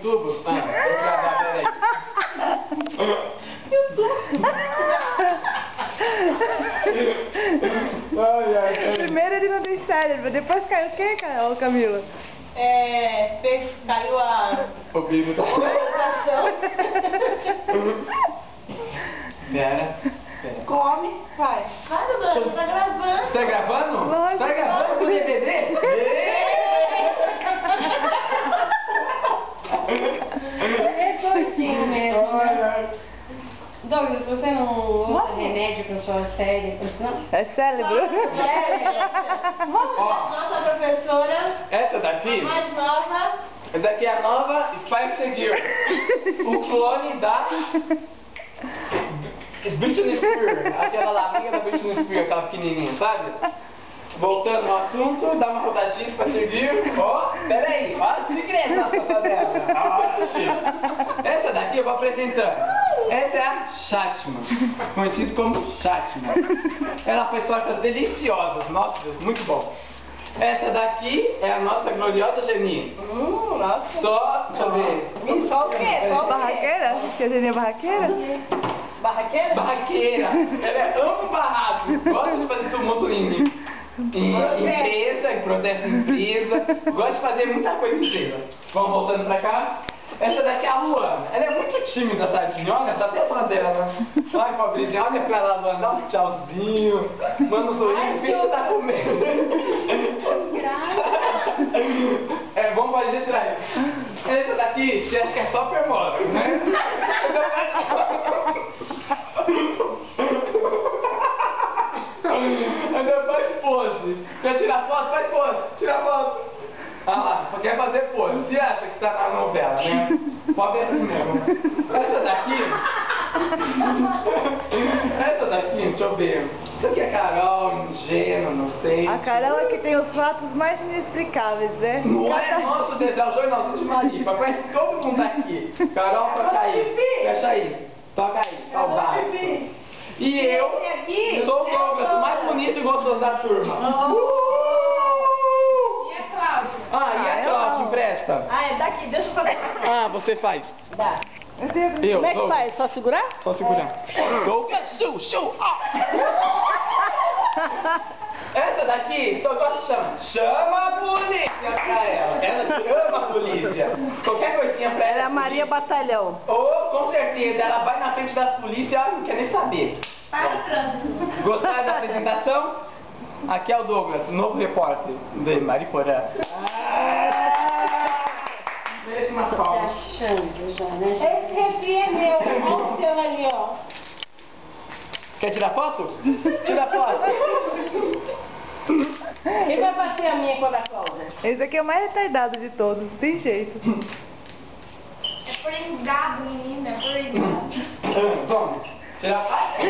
YouTube? Ah, vou gravar, peraí. Primeiro ele não tem cérebro, depois caiu o que, Camila? Caiu a... O bico da... Pera. Come, vai. Vai, Dudu, tá gravando. Você tá gravando? Lógico. Tá gravando com DVD? É curtinho mesmo, né? Douglas, você não usa remédio para sua cérebro, não? É cérebro? Nossa professora, Essa daqui? mais nova. Essa daqui é a nova Spice Girl. O clone da... Britney Spears. Aquela lá, amiga da Britney Spears, aquela pequenininha, sabe? Voltando ao assunto, dá uma rodadinha pra seguir. Ó, peraí, olha o segredo da foto dela. Essa daqui eu vou apresentando. Essa é a Chatman, conhecida como Chatman. Ela faz tortas deliciosas, nossa Deus, muito bom. Essa daqui é a nossa gloriosa Geni. Nossa. Só, deixa eu ver. Só o quê? Só o quê? Barraqueira? Que a Geni é barraqueira? Barraqueira? Barraqueira. Ela ama o barraco, gosta de fazer tumulto em empresa, em protesto em empresa, gosta de fazer muita coisa em empresa. Vamos voltando pra cá. Essa daqui é a Luana. Ela é muito tímida, tadinha. Olha, tá até atrás dela. Olha, pobrezinha, olha pra ela, Luana, dá um tchauzinho. Manda um sorriso, o que você tá comendo? Vamos fazer de trás. Essa daqui, você acha que é só permóvel, né? Ainda faz pose. Quer tirar foto? Faz pose. Tira foto. Ah lá, quer fazer pose. Você acha que tá na novela, né? Pode ver mesmo. Essa daqui, deixa eu ver. Isso aqui é Carol, ingênua, não sei. A Carol é que tem os fatos mais inexplicáveis, né? Não é nosso Deus, é o jornalzinho de Maripa. Conhece todo mundo aqui. Carol, toca aí. Fecha aí. Toca aí, saudade. E eu sou o Douglas, o mais bonito e gostoso da turma. E a Cláudia? E a Cláudia, empresta. É daqui, deixa eu fazer. Você faz. Dá. Eu, Como é que Douglas. faz? Só segurar? Só segurar. Douglas, show. Essa daqui, só gosta de chamar. Chama a polícia pra ela. Ela ama a polícia. Qualquer coisinha pra ela. Ela é a Maria Batalhão. Com certeza, ela vai na frente das polícias e ela não quer nem saber. Para o trânsito. Gostaram da apresentação? Aqui é o Douglas, o novo repórter de Mariporã. Merece uma palma. Achando já, né? Esse refri é meu. Olha o seu ali, ó. Quer tirar foto? Tira foto. Quem vai bater a minha com a da Cláudia? Esse aqui é o mais retardado de todos, não tem jeito. É prendado, menina, é prendado. Vamos. Tirar foto.